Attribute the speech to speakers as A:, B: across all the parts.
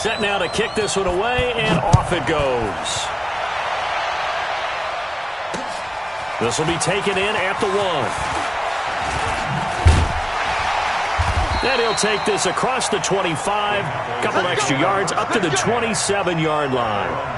A: Set now to kick this one away, and off it goes. This will be taken in at the 1. And he'll take this across the 25, couple extra yards up to the 27-yard line.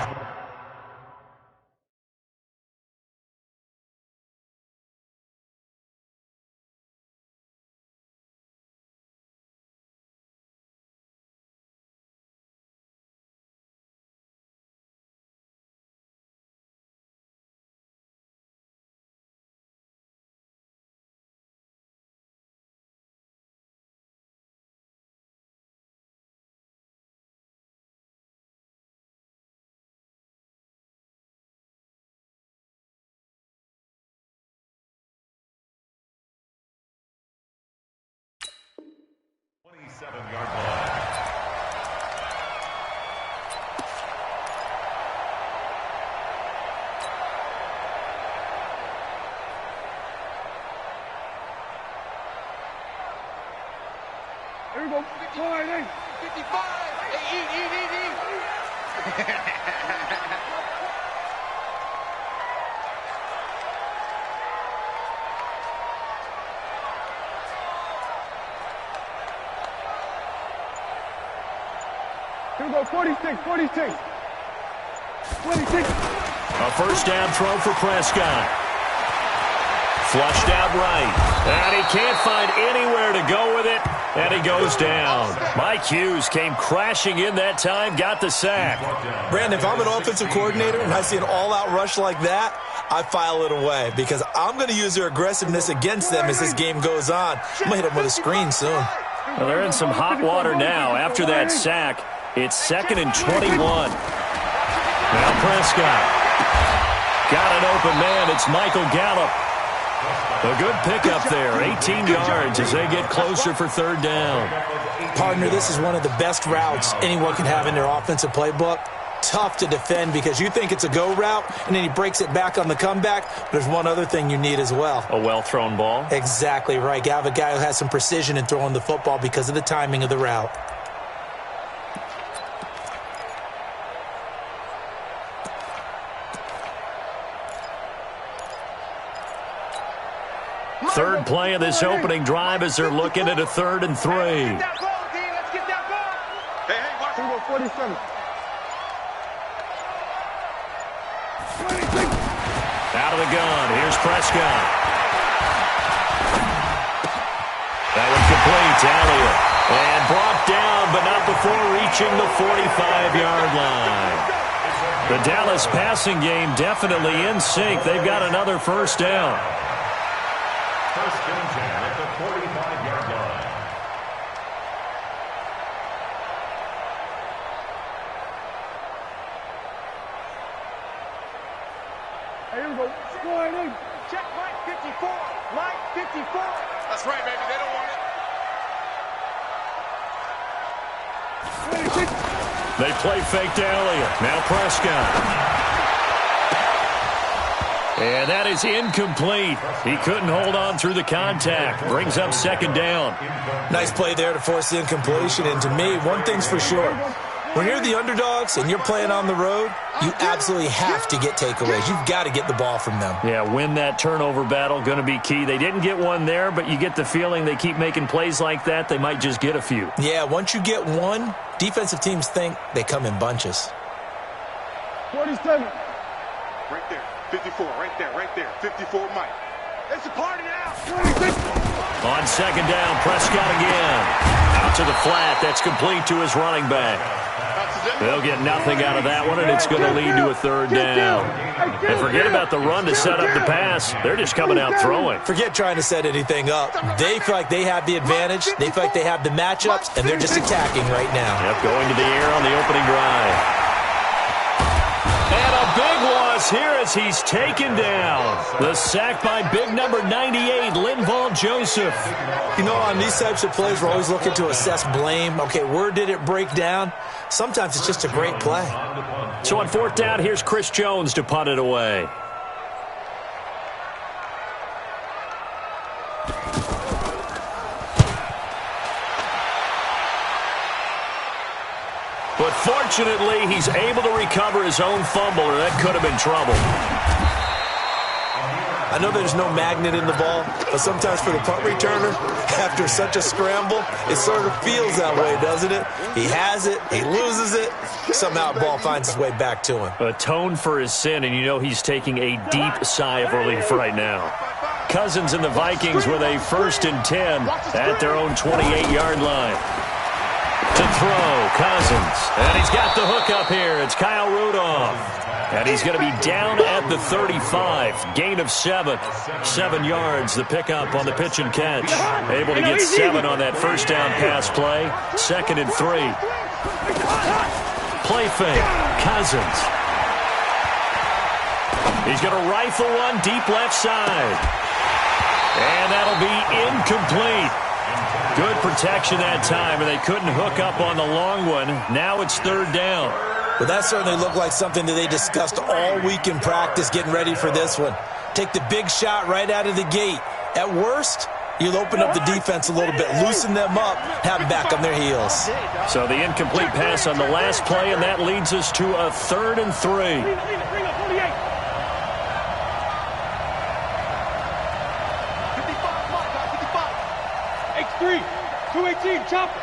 B: Here we go. 55. Eat. Here we go. 46. 26.
A: A first down throw for Prescott. Flushed out right. And he can't find anywhere to go with it. And he goes down. Mike Hughes came crashing in that time, got the sack.
C: Brandon, if I'm an offensive coordinator and I see an all-out rush like that, I file it away because I'm going to use their aggressiveness against them as this game goes on. I'm going to hit them with a screen soon.
A: Well, they're in some hot water now after that sack. It's 2nd and 21. Now Prescott. Got an open man. It's Michael Gallup. A good pickup there, 18 yards as they get closer for 3rd down.
C: Partner, this is one of the best routes anyone can have in their offensive playbook. Tough to defend because you think it's a go route, and then he breaks it back on the comeback. There's one other thing you need as well.
A: A well-thrown ball?
C: Exactly right. You have a guy who has some precision in throwing the football because of the timing of the route.
A: Third play of this opening drive as they're looking at a 3rd and 3.
B: Let's get that ball. Hey, watch. Here we go. 47. 26.
A: Out of the gun. Here's Prescott. That one complete to Elliott. And brought down, but not before reaching the 45-yard line. The Dallas passing game definitely in sync. They've got another first down.
D: First down at the 45-yard line.
B: Here we go. Scoring in. Check Mike 54. Mike 54. That's right, baby. They don't want it. 26.
A: They play fake to Elliott. Now Prescott. And that is incomplete. He couldn't hold on through the contact. Brings up 2nd down.
C: Nice play there to force the incompletion. And to me, one thing's for sure. When you're the underdogs and you're playing on the road, you absolutely have to get takeaways. You've got to get the ball from them.
A: Yeah, win that turnover battle, going to be key. They didn't get one there, but you get the feeling they keep making plays like that, they might just get a few.
C: Yeah, once you get one, defensive teams think they come in bunches.
B: 47. Right there. 54. Right there. 54, Mike. It's a party now. 26.
A: On 2nd down, Prescott again. Out to the flat. That's complete to his running back. They'll get nothing out of that one, and it's going to lead to a 3rd down. And forget about the run to set up the pass. They're just coming out throwing.
C: Forget trying to set anything up. They feel like they have the advantage. They feel like they have the matchups, and they're just attacking right now.
A: Yep, going to the air on the opening drive. And a big loss here as he's taken down. The sack by big number 98, Linval Joseph.
C: You know, on these types of plays, we're always looking to assess blame. Okay, where did it break down? Sometimes it's just a great play.
A: So on 4th down, here's Chris Jones to punt it away. Put Fortunately, he's able to recover his own fumble, or that could have been trouble.
C: I know there's no magnet in the ball, but sometimes for the punt returner, after such a scramble, it sort of feels that way, doesn't it? He has it, he loses it, somehow the ball finds its way back to him.
A: Atone for his sin, and you know he's taking a deep sigh of relief right now. Cousins and the Vikings with a 1st and 10 at their own 28-yard line. To throw, Cousins. And he's got the hook up here. It's Kyle Rudolph. And he's going to be down at the 35. Gain of 7. 7 yards, the pickup on the pitch and catch. Able to get 7 on that first down pass play. 2nd and 3. Play fake, Cousins. He's going to rifle one deep left side. And that'll be incomplete. Good protection that time, and they couldn't hook up on the long one. Now it's 3rd down.
C: Well, that certainly looked like something that they discussed all week in practice, getting ready for this one. Take the big shot right out of the gate. At worst, you'll open up the defense a little bit, loosen them up, have them back on their heels.
A: So the incomplete pass on the last play, and that leads us to a 3rd and 3.
B: H3, 218, chopper.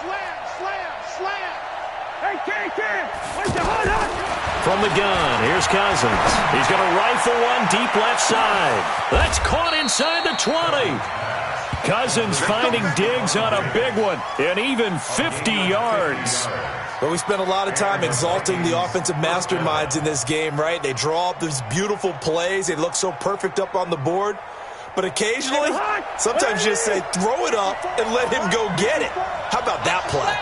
B: Slam. Hey, Ken, where's the hot?
A: From the gun, here's Cousins. He's going to rifle one deep left side. That's caught inside the 20. Cousins finding Diggs on a big one, and even 50 yards.
C: But we spent a lot of time exalting the offensive masterminds in this game, right? They draw up these beautiful plays. They look so perfect up on the board. But occasionally, sometimes you just say, throw it up and let him go get it. How about that play?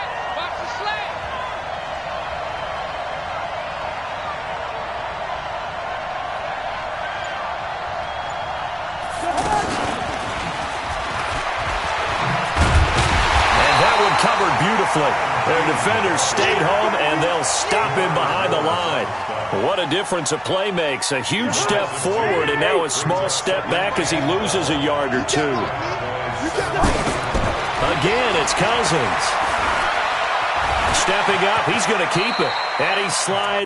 A: And that one covered beautifully. Their defenders stayed home, and they'll stop him behind the line. What a difference a play makes. A huge step forward and now a small step back as he loses a yard or two. Again, it's Cousins. Stepping up, he's going to keep it. And he slides.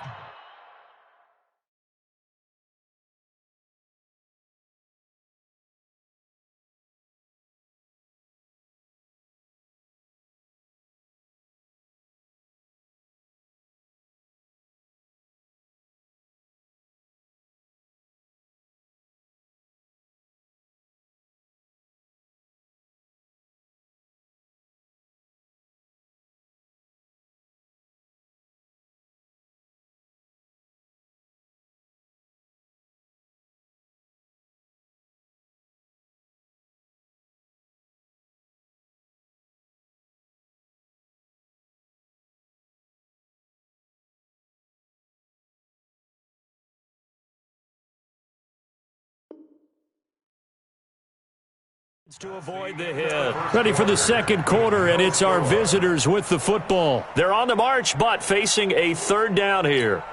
A: To avoid the hit. Ready for the second quarter, and it's our visitors with the football. They're on the march, but facing a 3rd down here.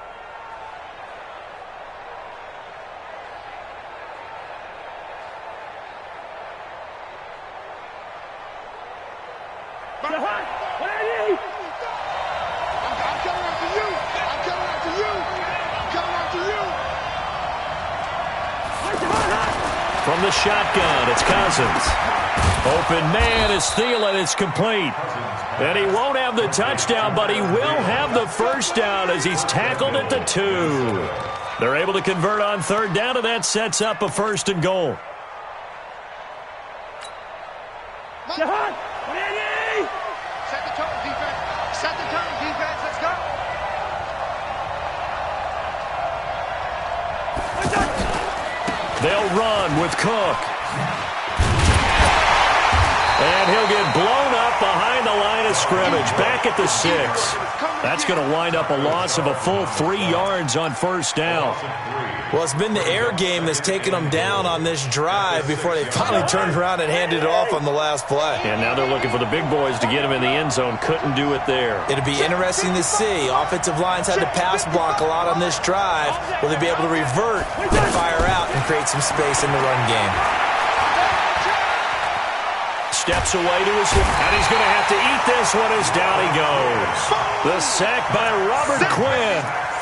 A: From the shotgun, it's Cousins. Open man is Thielen. It's complete. And he won't have the touchdown, but he will have the first down as he's tackled at the 2. They're able to convert on 3rd down, and that sets up a 1st and goal.
B: Set the tone, defense. Set the tone, defense. Let's go.
A: They'll run with Cook. And he'll get blown up behind the line of scrimmage, back at the 6. That's going to wind up a loss of a full 3 yards on 1st down.
C: Well, it's been the air game that's taken them down on this drive before they finally turned around and handed it off on the last play.
A: And now they're looking for the big boys to get him in the end zone. Couldn't do it there.
C: It'll be interesting to see. Offensive lines had to pass block a lot on this drive. Will they be able to revert and fire out and create some space in the run game?
A: steps away to his left, and he's going to have to eat this one as down he goes. The sack by Robert Quinn.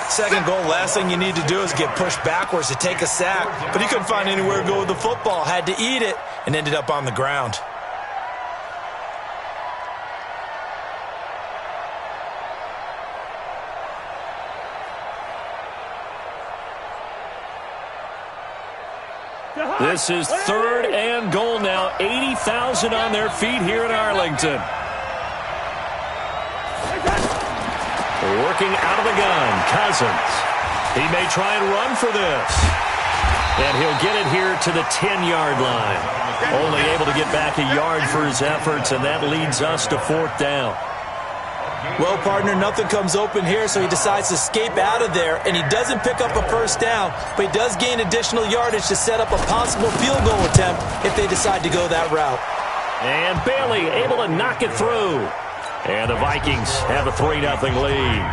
C: Second goal, last thing you need to do is get pushed backwards to take a sack. But he couldn't find anywhere to go with the football. Had to eat it and ended up on the ground.
A: This is 3rd and goal now. 80,000 on their feet here in Arlington. Working out of the gun, Cousins. He may try and run for this. And he'll get it here to the 10-yard line. Only able to get back a yard for his efforts, and that leads us to 4th down.
C: Well, partner, nothing comes open here, so he decides to escape out of there, and he doesn't pick up a first down, but he does gain additional yardage to set up a possible field goal attempt if they decide to go that route.
A: And Bailey able to knock it through. And the Vikings have a 3-0 lead.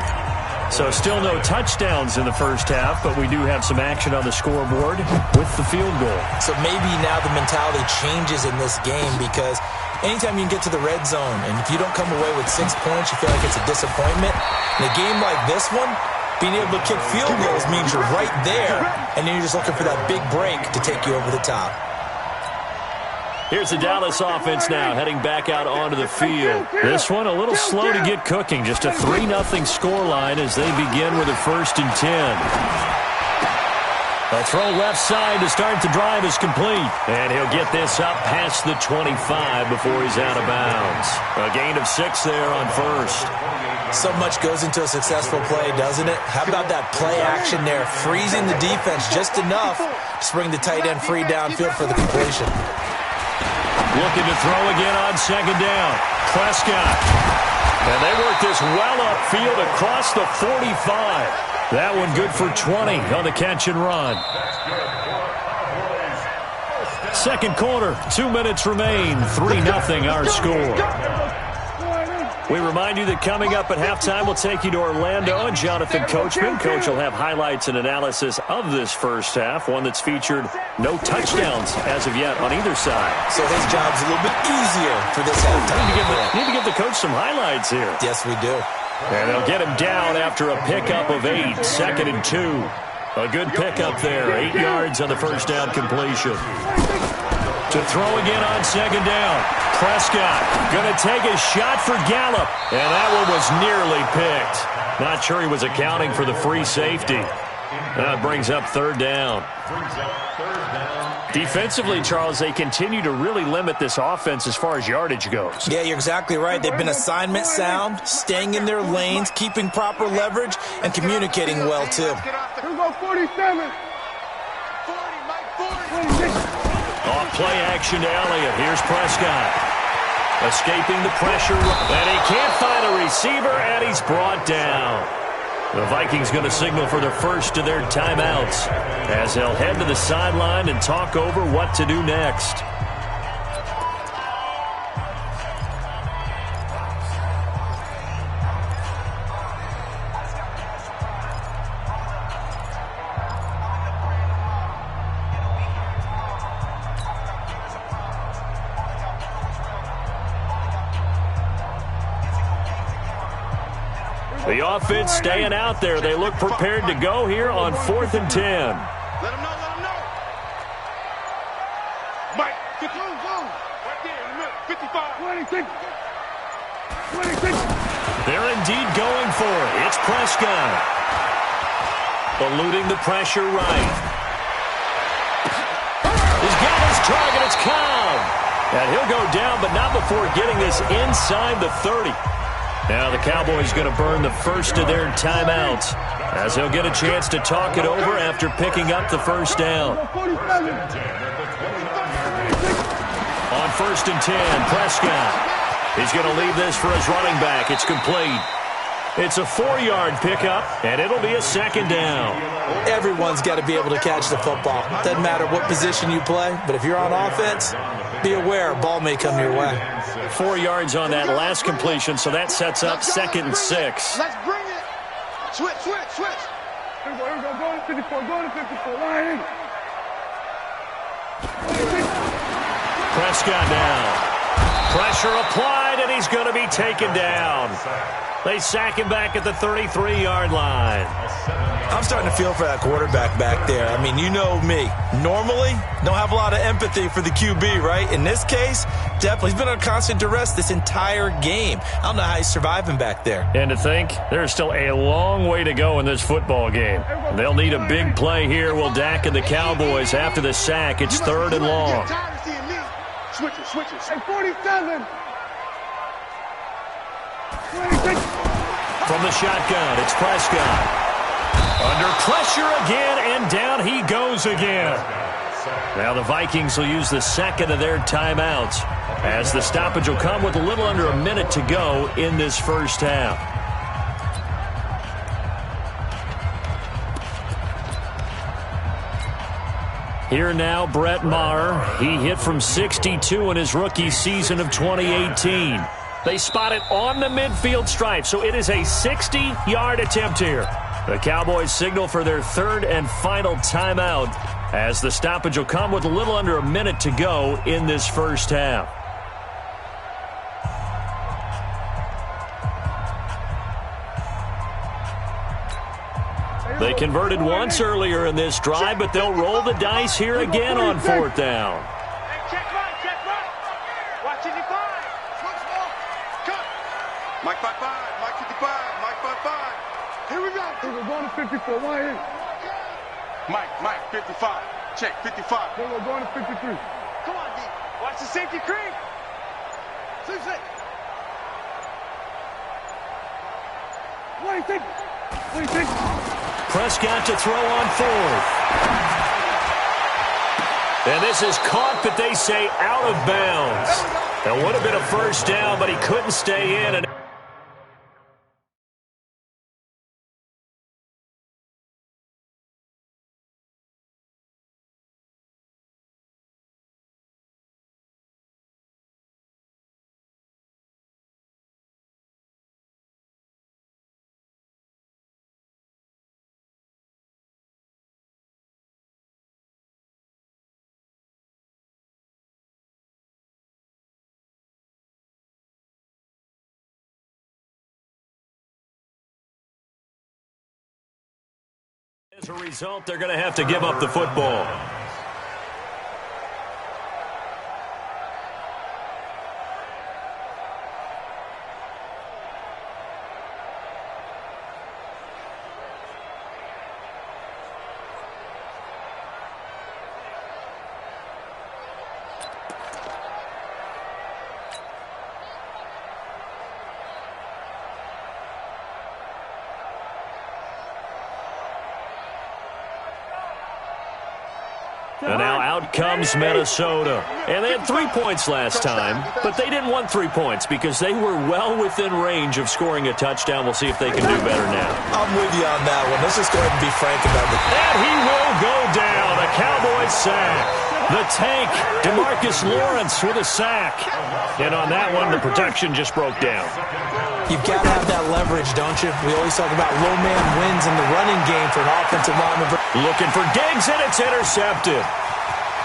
A: So still no touchdowns in the first half, but we do have some action on the scoreboard with the field goal. So
C: maybe now the mentality changes in this game because anytime you can get to the red zone, and if you don't come away with 6 points, you feel like it's a disappointment. In a game like this one, being able to kick field goals means you're right there, and then you're just looking for that big break to take you over the top.
A: Here's the Dallas offense now, heading back out onto the field. This one a little slow to get cooking. Just a 3-0 scoreline as they begin with a 1st and 10. A throw left side to start the drive is complete. And he'll get this up past the 25 before he's out of bounds. A gain of 6 there on 1st.
C: So much goes into a successful play, doesn't it? How about that play action there, freezing the defense just enough to bring the tight end free downfield for the completion.
A: Looking to throw again on 2nd down. Prescott. And they work this well upfield across the 45. That one good for 20 on the catch and run. Second quarter, 2 minutes remain. 3-0 our score. We remind you that coming up at halftime, we'll take you to Orlando and Jonathan Coachman. Coach will have highlights and analysis of this first half, one that's featured no touchdowns as of yet on either side. So his job's a little bit easier for this halftime. Need to give the coach some highlights here. Yes, we do. And they'll get him down after a pickup of 8, 2nd and 2. A good pickup there, 8 yards on the first down completion. To throw again on 2nd down. Prescott going to take a shot for Gallup. And that one was nearly picked. Not sure he was accounting for the free safety. That brings up 3rd down. Defensively, Charles, they continue to really limit this offense as far as yardage goes. Yeah, you're exactly right. They've been assignment sound, staying in their lanes, keeping proper leverage, and communicating well, too.
B: Here we go, 47.
A: Off play action to Elliott. Here's Prescott. Escaping the pressure. And he can't find a receiver, and he's brought down. The Vikings going to signal for the first of their timeouts as they'll head to the sideline and talk over what to do next. The offense staying out there. They look prepared to go here on 4th and 10.
B: Let him know, let him know. Mike, get through, zone. Right there in the middle, 55. 26.
A: They're indeed going for it. It's Prescott. Eluding the pressure right. He's got his target. It's Cobb. And he'll go down, but not before getting this inside the 30. Now the Cowboys going to burn the first of their timeouts as they'll get a chance to talk it over after picking up the first down. On 1st and 10, Prescott. He's going to leave this for his running back. It's complete. It's a 4-yard pickup, and it'll be a 2nd down. Everyone's got to be able to catch the football. Doesn't matter what position you play, but if you're on offense, be aware a ball may come your way. 4 yards on that last completion, so that sets up 2nd and 6.
B: Let's bring it. Switch. Here we go. Go to 54. Go to 54. Line in.
A: Prescott down. Pressure applied, and he's going to be taken down. They sack him back at the 33-yard line.
C: I'm starting to feel for that quarterback back there. I mean, you know me. Normally, don't have a lot of empathy for the QB, right? In this case, definitely. He's been on constant duress this entire game. I don't know how he's surviving back there.
A: And to think, there's still a long way to go in this football game. They'll need a big play here. Will Dak and the Cowboys after the sack. It's 3rd and long.
B: Switches. Hey, 47.
A: From the shotgun, it's Prescott. Under pressure again, and down he goes again. Now the Vikings will use the second of their timeouts as the stoppage will come with a little under a minute to go in this first half. Here now, Brett Maher. He hit from 62 in his rookie season of 2018. They spot it on the midfield stripe, so it is a 60-yard attempt here. The Cowboys signal for their 3rd and final timeout as the stoppage will come with a little under a minute to go in this first half. They converted once earlier in this drive, but they'll roll the dice here again on 4th down.
B: Check right. Watching you five. Cut. Mike 55, Mike 55, Mike 55. Here we go. We're going to 54. Why here? Mike 55. Check 55. Then we're going to 53. Come on, D. Watch the safety creep. 6. What do you think?
A: Prescott to throw on 4th. And this is caught, but they say out of bounds. That would have been a first down, but he couldn't stay in. And as a result, they're going to have to give up the football. And now out comes Minnesota. And they had 3 points last time, but they didn't want 3 points because they were well within range of scoring a touchdown. We'll see if they can do better now.
C: I'm with you on that one. Let's just go ahead and be frank about it.
A: And he will go down. A Cowboys sack. The tank, DeMarcus Lawrence with a sack. And on that one, the protection just broke down.
C: You've got to have that leverage, don't you? We always talk about low man wins in the running game for an offensive lineman.
A: Looking for Diggs, and it's intercepted.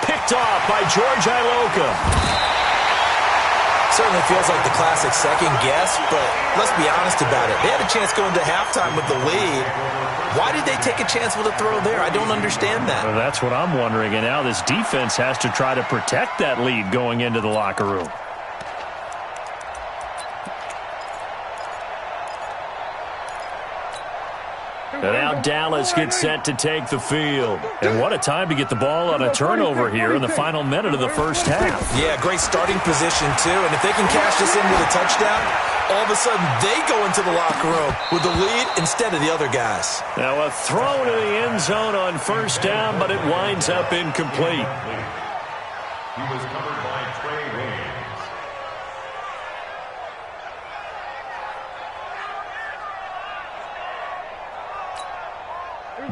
A: Picked off by George Iloka.
C: Certainly feels like the classic second guess, but let's be honest about it. They had a chance going to halftime with the lead. Why did they take a chance with a throw there? I don't understand that.
A: Well, that's what I'm wondering. And now this defense has to try to protect that lead going into the locker room. And now Dallas gets set to take the field. And what a time to get the ball on a turnover here in the final minute of the first half.
C: Yeah, great starting position, too. And if they can cash this in with a touchdown, all of a sudden they go into the locker room with the lead instead of the other guys.
A: Now a throw to the end zone on first down, but it winds up incomplete.
D: He was covered by Trey Williams.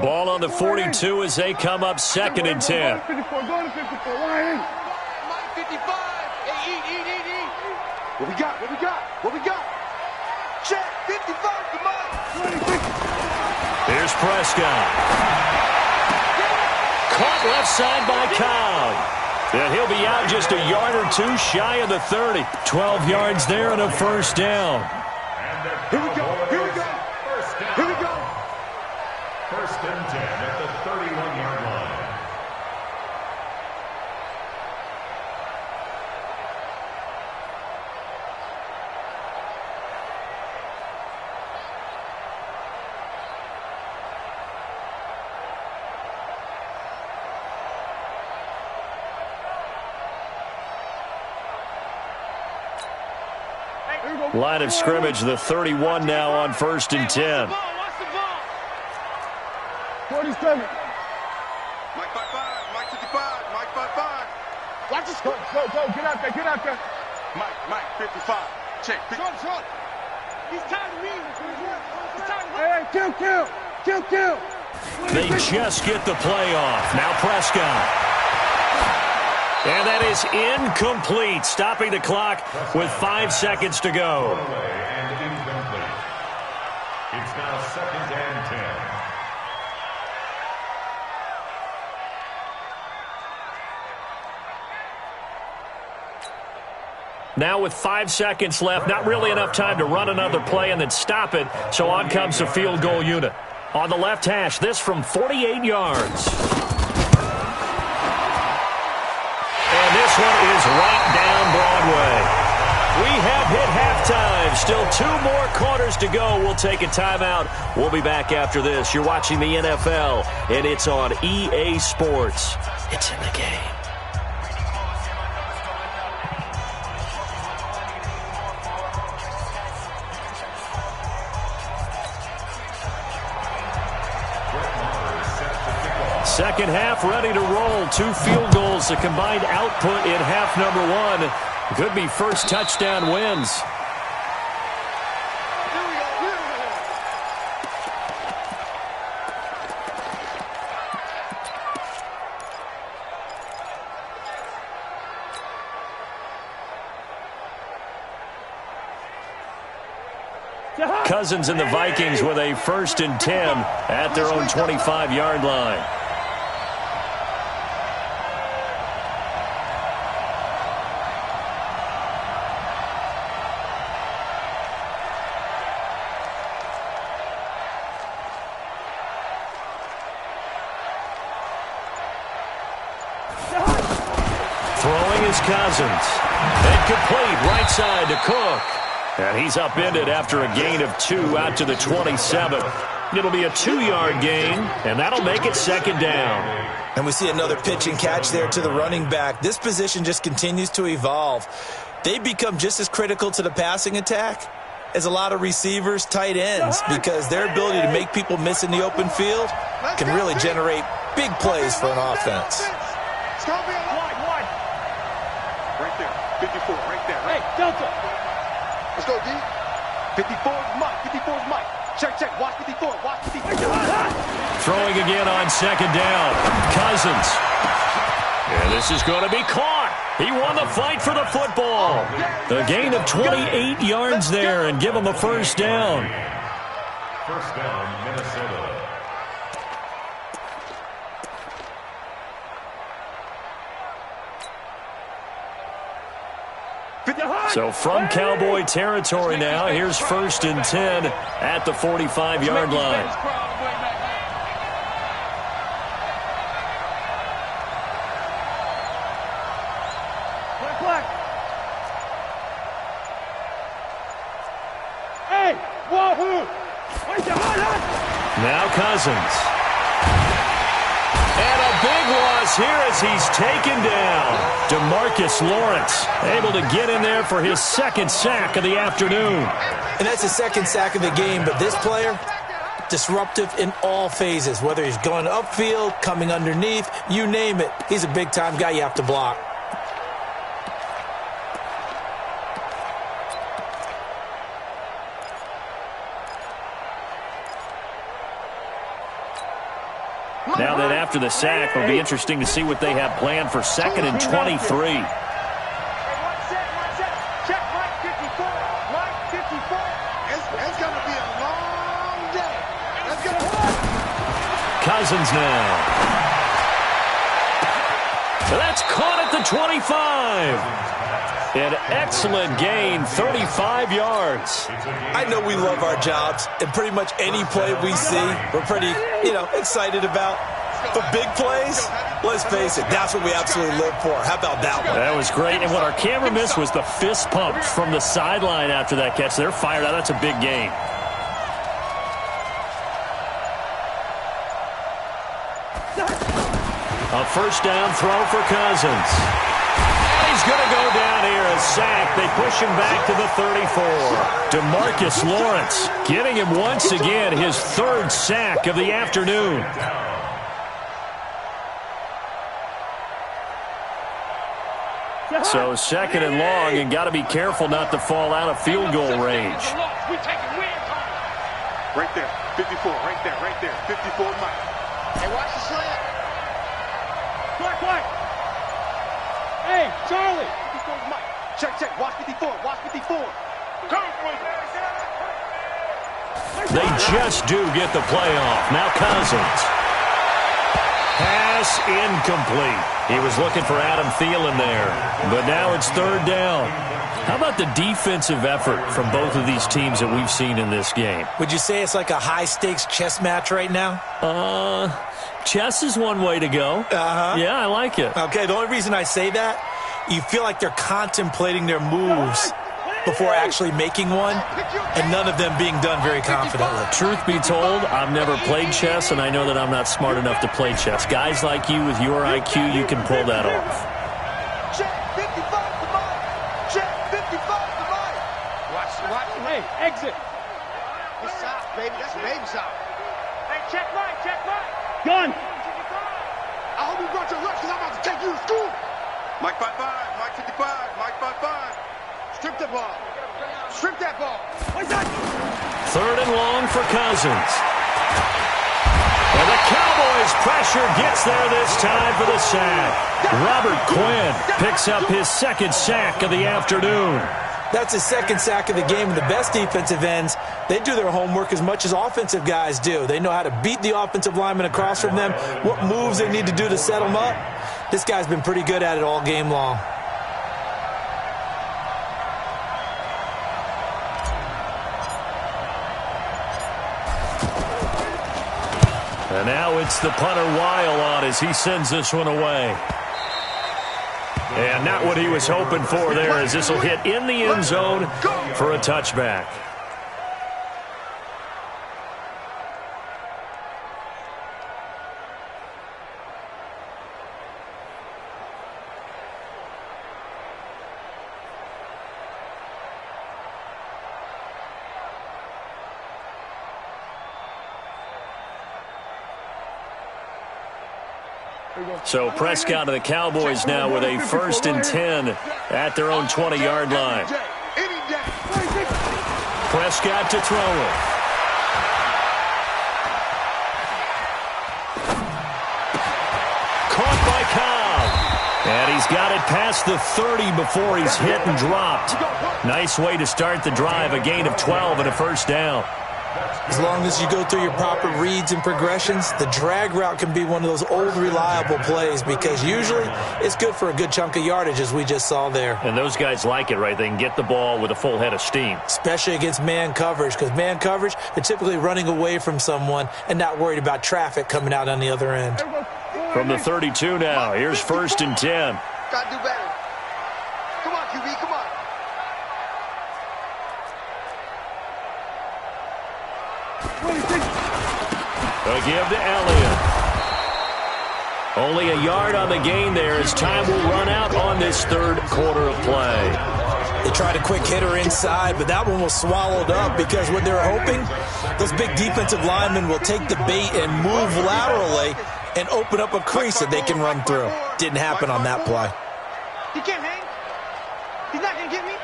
A: Ball on the 42 as they come up 2nd and 10.
B: 54, go to 54. Why ain't? Mike 55. Hey, eat. What we got? Check, 55, come on. 26.
A: Here's Prescott. Caught left side by Cobb. And he'll be out just a yard or two shy of the 30. 12 yards there and a first down.
B: Here we go. Here we go. Here we go.
D: First and 10 at the 31-yard line.
A: Line of scrimmage, the 31 now on first and 10.
B: 47. Mike 5-5. Mike 55. Mike 5-5. Watch this. Go. Get out there. Get out there. Mike 55. Check. Short. He's tired of me. Hey, kill.
A: They just get the play off. Now Prescott. And that is incomplete, stopping the clock with 5 seconds to go.
D: And incomplete. It's now second and 10.
A: Now with 5 seconds left, not really enough time to run another play and then stop it, so on comes the field goal unit. On the left hash, this from 48 yards. And this one is right down Broadway. We have hit halftime. Still 2 more quarters to go. We'll take a timeout. We'll be back after this. You're watching the NFL, and it's on EA Sports. It's in the game. Second half ready to roll. 2 field goals, the combined output in half number 1. Could be first touchdown wins. Cousins and the Vikings with a first and 10 at their own 25-yard line. Throwing is Cousins. And complete right side to Cook. And he's upended after a gain of 2 out to the 27. It'll be a 2-yard gain, and that'll make it second down.
C: And we see another pitch and catch there to the running back. This position just continues to evolve. They become just as critical to the passing attack as a lot of receivers, tight ends, because their ability to make people miss in the open field can really generate big plays for an offense.
B: Wide. Right there. 54, right there. Hey, Delta. Let's go, D. 54 is Mike. Check. Watch 54.
A: Throwing again on second down. Cousins. And this is going to be caught. He won the fight for the football. A gain of 28 yards there and give him a first down.
D: First down, Minnesota.
A: So from Cowboy territory now, here's first and 10 at the 45-yard line.
B: Hey, wahoo!
A: Now Cousins. And a big loss here as he's taken down. DeMarcus Lawrence able to get in there for his second sack of the afternoon.
C: And that's the second sack of the game, but this player, disruptive in all phases, whether he's going upfield, coming underneath, you name it. He's a big-time guy you have to block.
A: Now that after the sack, it'll be interesting to see what they have planned for second and 23.
B: Check, Mike 54. It's going to be a long day.
A: Cousins now. So that's caught at the the 25. An excellent gain, 35 yards.
C: I know we love our jobs, and pretty much any play we see, we're pretty, excited about. For big plays, let's face it, that's what we absolutely live for. How about that one?
A: That was great, and what our camera missed was the fist pump from the sideline after that catch. They're fired out. That's a big gain. A first down throw for Cousins. He's going to go down here, a sack. They push him back to the 34. DeMarcus Lawrence getting him once again his third sack of the afternoon. So second and long, and got to be careful not to fall out of field goal range.
B: Right there, 54, right there, 54 Mike. Hey, watch the slant. Quick. Hey, Charlie. 54 Mike. Check, watch 54, watch 54.
A: They just do get the play off. Now Cousins. Pass incomplete. He was looking for Adam Thielen there, but now it's third down. How about the defensive effort from both of these teams that we've seen in this game?
C: Would you say it's like a high-stakes chess match right now?
A: Chess is one way to go. Yeah, I like it.
C: Okay, the only reason I say that, you feel like they're contemplating their moves before actually making one, and none of them being done very confidently.
A: Truth be told, I've never played chess, and I know that I'm not smart enough to play chess. Guys like you with your IQ, you can pull that off.
B: Check 55 to Mike. Check 55 to Mike. Watch. Hey, exit. It's soft, baby. That's a baby soft. Hey, check right. Gun. I hope you brought your lunch because I'm about to take you to school. Mike 55, Mike 55, Mike 55. Strip the ball. Strip that ball.
A: Third and long for Cousins. And the Cowboys' pressure gets there this time for the sack. Robert Quinn picks up his second sack of the afternoon.
C: That's his second sack of the game. And the best defensive ends, they do their homework as much as offensive guys do. They know how to beat the offensive lineman across from them, what moves they need to do to set them up. This guy's been pretty good at it all game long.
A: And now it's the punter Weil on as he sends this one away. And not what he was hoping for there, as this will hit in the end zone for a touchback. So Prescott to the Cowboys now with a 1st and 10 at their own 20-yard line. Prescott to throw it. Caught by Cobb. And he's got it past the 30 before he's hit and dropped. Nice way to start the drive, a gain of 12 and a first down.
C: As long as you go through your proper reads and progressions, the drag route can be one of those old reliable plays because usually it's good for a good chunk of yardage, as we just saw there.
A: And those guys like it, right? They can get the ball with a full head of steam.
C: Especially against man coverage, because man coverage, they're typically running away from someone and not worried about traffic coming out on the other end.
A: From the 32 now, here's 1st and 10.
B: Gotta do better. Come on, QB, come on.
A: A give to Elliott. Only a yard on the gain there as time will run out on this third quarter of play.
C: They tried a quick hitter inside, but that one was swallowed up because what they're hoping, those big defensive linemen will take the bait and move laterally and open up a crease that they can run through. Didn't happen on that play.
B: He can't hang. He's not going to get me.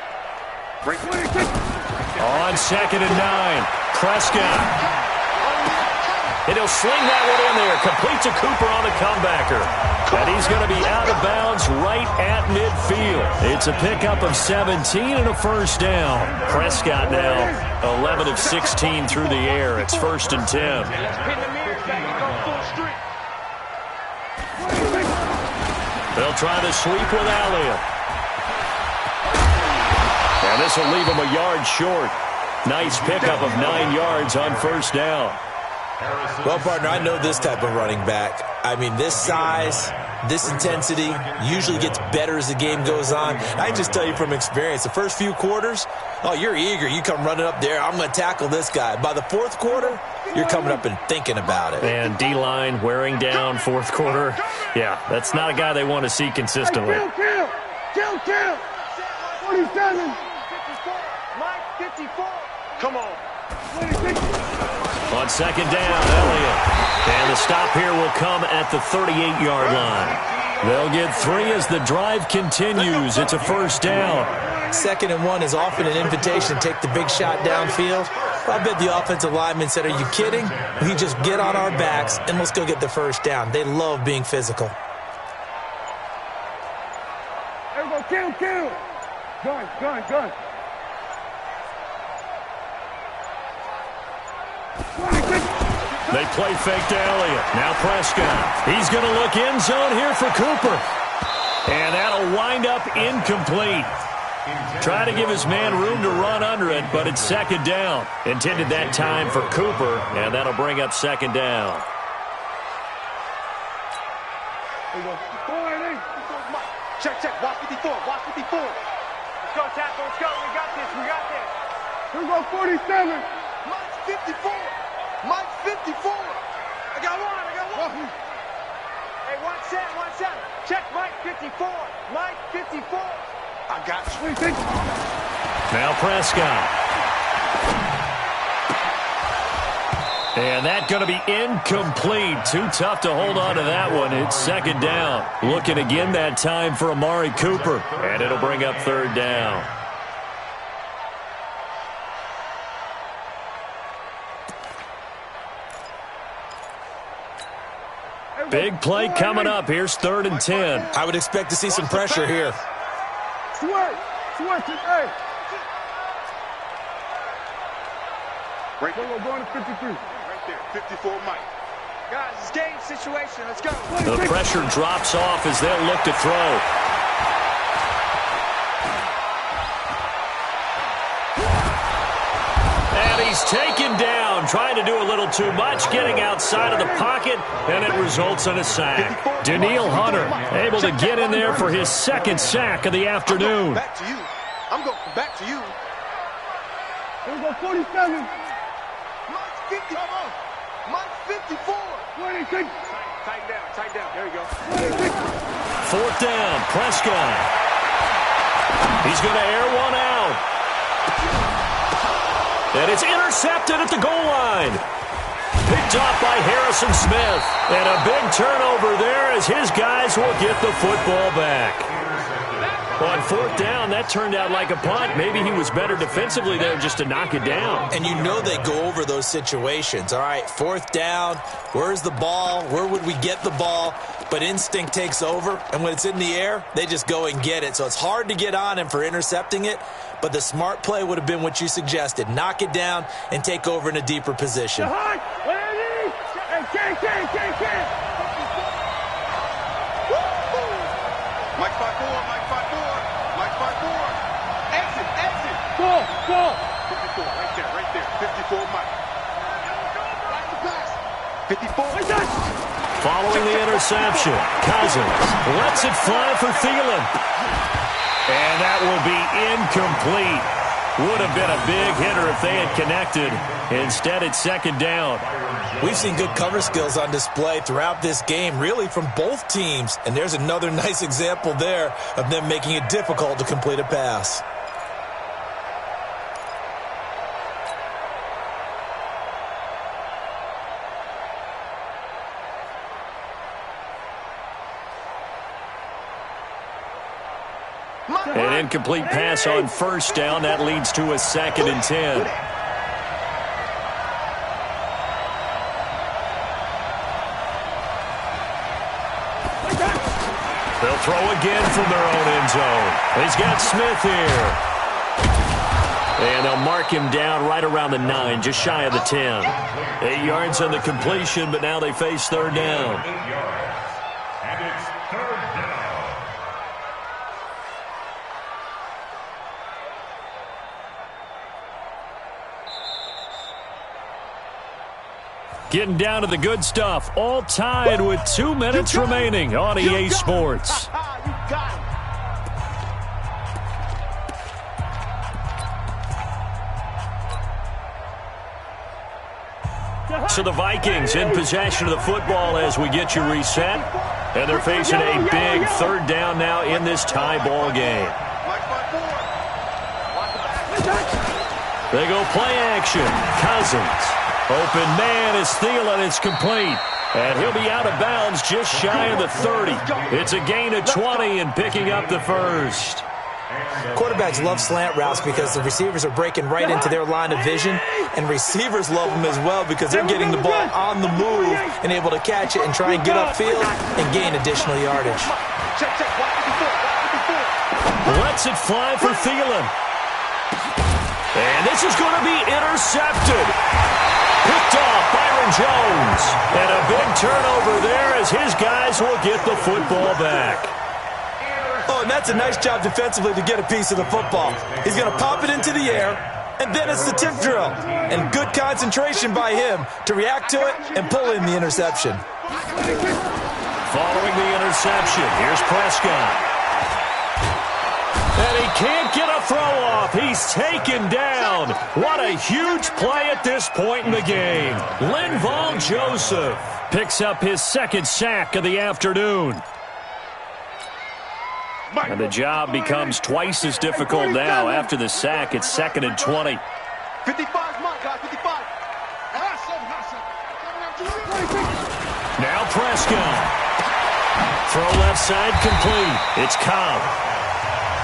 A: On 2nd and 9, Prescott. And he'll sling that one in there. Complete to Cooper on the comebacker. And he's going to be out of bounds right at midfield. It's a pickup of 17 and a first down. Prescott now 11 of 16 through the air. It's 1st and 10. They'll try to sweep with Elliott. And this will leave him a yard short. Nice pickup of 9 yards on first down.
C: Well, partner, I know this type of running back. I mean, this size, this intensity usually gets better as the game goes on. I can just tell you from experience, the first few quarters, oh, you're eager. You come running up there, I'm going to tackle this guy. By the fourth quarter, you're coming up and thinking about it.
A: And D-line wearing down fourth quarter. Yeah, that's not a guy they want to see consistently.
B: Kill. 47. 54. Mike, 54. Come on. 26.
A: On second down, Elliott. And the stop here will come at the 38-yard line. They'll get 3 as the drive continues. It's a first down.
C: 2nd and 1 is often an invitation to take the big shot downfield. I bet the offensive lineman said, are you kidding? We just get on our backs and let's go get the first down. They love being physical.
B: Everybody kill. Gun. 26.
A: They play fake to Elliott. Now Prescott. He's going to look end zone here for Cooper. And that'll wind up incomplete. Try to give his man room to run under it, but it's second down. Intended that time for Cooper, and that'll bring up second down.
B: Check. Watch 54. Let's go, tackle. Let's go. We got this. Here we go, 47. Mike's 54. Mike's 54. I got one. Hey, watch that. Check Mike 54. Mike 54. I got you.
A: Now Prescott. And that's going to be incomplete. Too tough to hold on to that one. It's second down. Looking again that time for Amari Cooper. And it'll bring up third down. Big play coming up. Here's 3rd and 10.
C: I would expect to see some pressure here.
B: Switch it, hey. Right there. Going to 53. Right there, 54 Mike. Guys, it's game situation. Let's go.
A: The pressure drops off as they'll look to throw. And he's taken down, trying to do a little too much, getting outside of the pocket, and it results in a sack. Danielle Hunter able to get in there for his 2nd sack of the afternoon.
B: I'm going back to you. Here we go, 47. Mike's 50. Mike's 54. 26. Tighten down. There you go. 26.
A: 4th down, Prescott. He's going to air one out. And it's intercepted at the goal line. Picked off by Harrison Smith. And a big turnover there as his guys will get the football back. On 4th down, that turned out like a punt. Maybe he was better defensively there just to knock it down.
C: And you know they go over those situations. All right, 4th down, where's the ball? Where would we get the ball? But instinct takes over, and when it's in the air, they just go and get it. So it's hard to get on him for intercepting it, but the smart play would have been what you suggested. Knock it down and take over in a deeper position.
B: Mike 5-4. Exit. Go. 54, right there. 54 Mike. Watch the pass. 54.
A: Following the interception, Cousins lets it fly for Thielen. And that will be incomplete. Would have been a big hitter if they had connected. Instead, it's second down.
C: We've seen good cover skills on display throughout this game, really from both teams. And there's another nice example there of them making it difficult to complete a pass.
A: An incomplete pass on first down. That leads to a 2nd and 10. They'll throw again from their own end zone. He's got Smith here. And they'll mark him down right around the 9, just shy of the 10. 8 yards on the completion, but now they face 3rd down.
D: 8 yards. And it's 3rd down.
A: Getting down to the good stuff. All tied with 2 minutes remaining on EA Sports. So the Vikings in possession of the football as we get you reset. And they're facing a big 3rd down now in this tie ball game. They go play action. Cousins. Open man is Thielen. It's complete. And he'll be out of bounds just shy of the 30. It's a gain of 20 and picking up the first.
C: Quarterbacks love slant routes because the receivers are breaking right into their line of vision, and receivers love them as well because they're getting the ball on the move and able to catch it and try and get upfield and gain additional yardage.
A: Lets it fly for Thielen. And this is going to be intercepted. Picked off Byron Jones. And a big turnover there as his guys will get the football back.
C: Oh, and that's a nice job defensively to get a piece of the football. He's going to pop it into the air, and then it's the tip drill. And good concentration by him to react to it and pull in the interception.
A: Following the interception, here's Prescott. And he can't get a throw off. He's taken down. What a huge play at this point in the game. Linval Joseph picks up his 2nd sack of the afternoon. And the job becomes twice as difficult now. After the sack, it's 2nd and 20.
B: 55, my guy, 55.
A: Now Prescott. Throw left side complete. It's Cobb.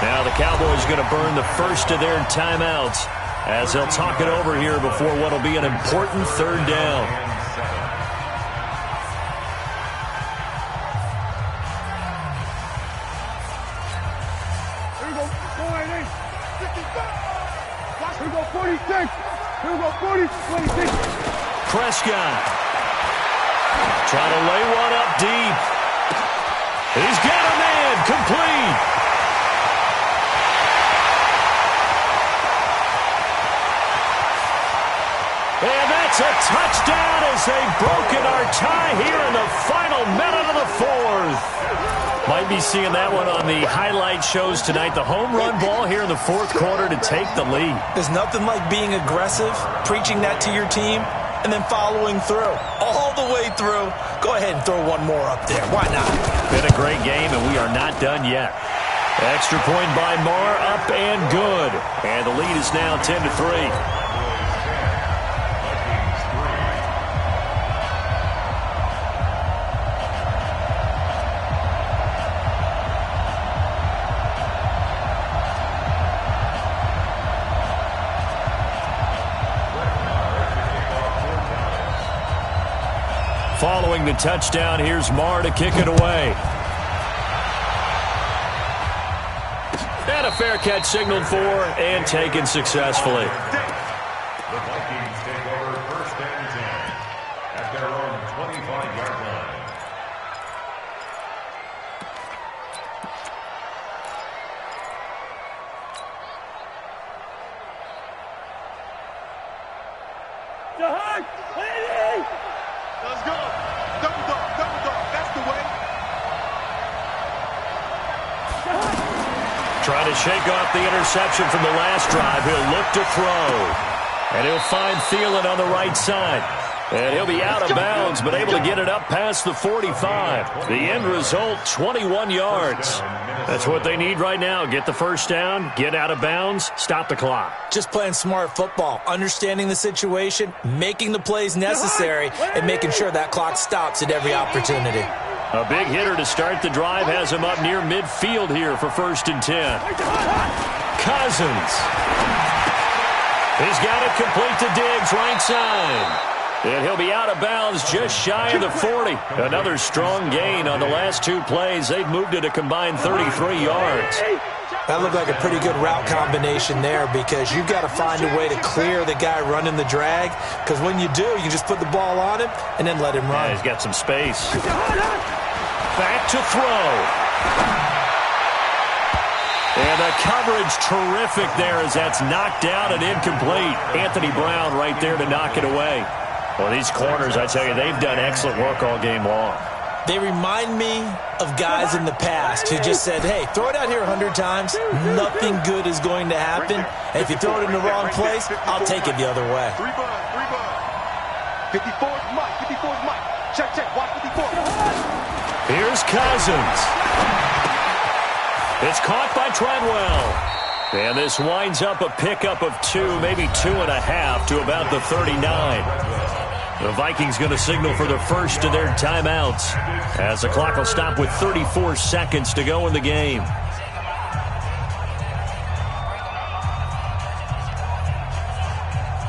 A: Now the Cowboys are going to burn the first of their timeouts as they'll talk it over here before what will be an important 3rd down.
B: Here we go, 46. Here we go, 40, 26.
A: Prescott. Trying to lay one up deep. He's got a man. Complete. And that's a touchdown as they've broken our tie here in the final minute of the 4th. Might be seeing that one on the highlight shows tonight. The home run ball here in the 4th quarter to take the lead.
C: There's nothing like being aggressive, preaching that to your team, and then following through. All the way through. Go ahead and throw one more up there. Why not?
A: Been a great game, and we are not done yet. Extra point by Marr, up and good. And the lead is now 10-3. Following the touchdown, here's Marr to kick it away. And a fair catch signaled for and taken successfully.
D: The Vikings take over 1st and 10 at their own 25-yard line.
B: Let's go. Double dog, double dog. That's the way.
A: Trying to shake off the interception from the last drive. He'll look to throw. And he'll find Thielen on the right side. And he'll be out of bounds, but able to get it up past the 45. The end result, 21 yards. That's what they need right now. Get the first down, get out of bounds, stop the clock.
C: Just playing smart football, understanding the situation, making the plays necessary, and making sure that clock stops at every opportunity.
A: A big hitter to start the drive has him up near midfield here for 1st and 10. Cousins. He's got it complete to Diggs, right side. And he'll be out of bounds just shy of the 40. Another strong gain on the last 2 plays. They've moved it a combined 33 yards.
C: That looked like a pretty good route combination there because you've got to find a way to clear the guy running the drag, because when you do, you just put the ball on him and then let him run.
A: Yeah, he's got some space. Back to throw. And the coverage terrific there as that's knocked down and incomplete. Anthony Brown right there to knock it away. Well, these corners, I tell you, they've done excellent work all game long.
C: They remind me of guys in the past who just said, hey, throw it out here 100 times, nothing good is going to happen. And if you throw it in the wrong place, I'll take it the other way.
B: 54's Mike. 54's Mike. Check, check. Watch 54.
A: Here's Cousins. It's caught by Treadwell. And this winds up a pickup of 2, maybe 2.5 to about the 39. The Vikings going to signal for the first of their timeouts as the clock will stop with 34 seconds to go in the game.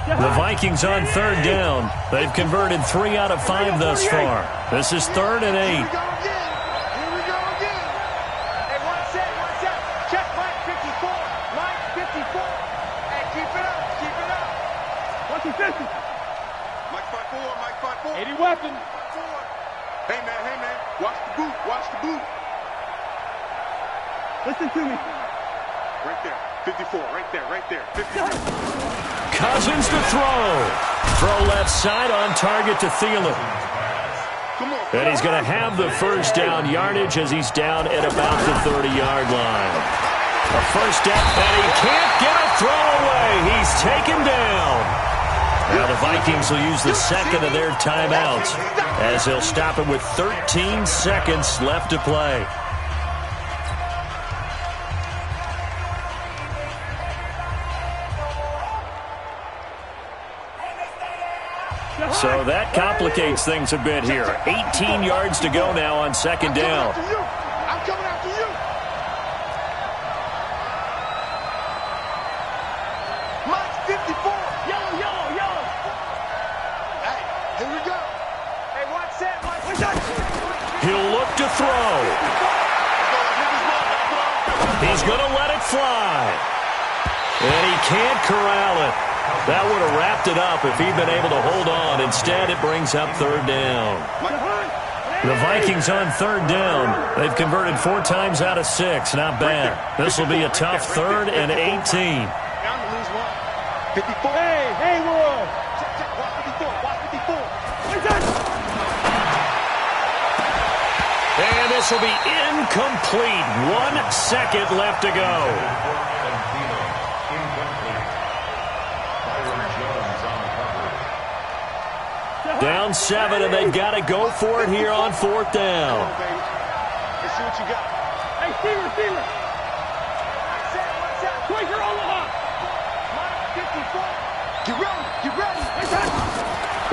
A: The Vikings on third down. They've converted 3 out of 5 thus far. This is 3rd and 8.
B: Here we go again. Hey, one set. Check Mike 54. Mike 54. Hey, keep it up. What's the 50? Mike 5'4". 80 weapon. Hey, man. Watch the boot. Listen to me. Right there. 54. Right there. 54.
A: Cousins to throw left side on target to Thielen. And he's going to have the first down yardage as he's down at about the 30-yard line. A first down, and he can't get a throw away. He's taken down. Now the Vikings will use the second of their timeouts as they'll stop it with 13 seconds left to play. So that complicates things a bit here. 18 yards to go now on second down.
B: I'm coming after you. Mike's 54. Yellow. Hey, here we go. Hey, watch that.
A: He'll look to throw. He's going to let it fly. And he can't corral it. That would have wrapped it up if he'd been able to hold on. Instead, it brings up third down. The Vikings on third down. They've converted 4 times out of 6. Not bad. This will be a tough 3rd and 18.
B: 54. Hey, Roy. Check. Watch 54.
A: And this will be incomplete. 1 second left to go. Down 7, and they've got to go for it here on 4th down.
B: Let's see what you got.
E: Hey, receiver. Quaker on the hop.
B: Get ready.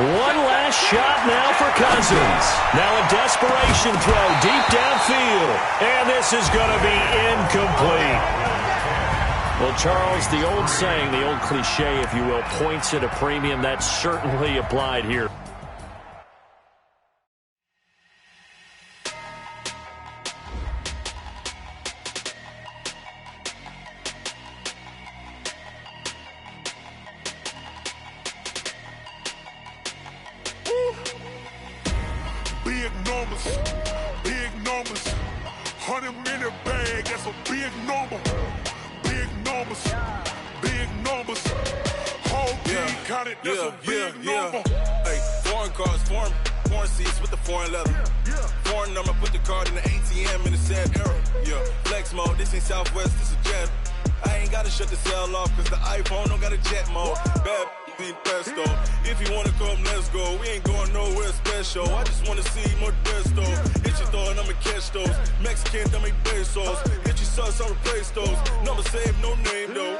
A: One last shot now for Cousins. Now a desperation throw deep downfield. And this is going to be incomplete. Well, Charles, the old saying, the old cliche, if you will, points at a premium. That's certainly applied here.
F: Big numbers, 100-minute bag, that's a big number. Big numbers, whole team counted, that's a big number.
G: Hey, foreign cars, foreign seats with the foreign leather. Foreign number, put the card in the ATM in the sad era. Yeah, flex mode, this ain't Southwest, this a jet. I ain't gotta shut the cell off, cause the iPhone don't got a jet mode. Bad being pesto. If you wanna come, let's go. We ain't going nowhere special. I just wanna see more desto. Hit your thought, I'ma catch those. Mexican, dummy pesos. Hit your sauce, I'll replace those. Number saved, no name though.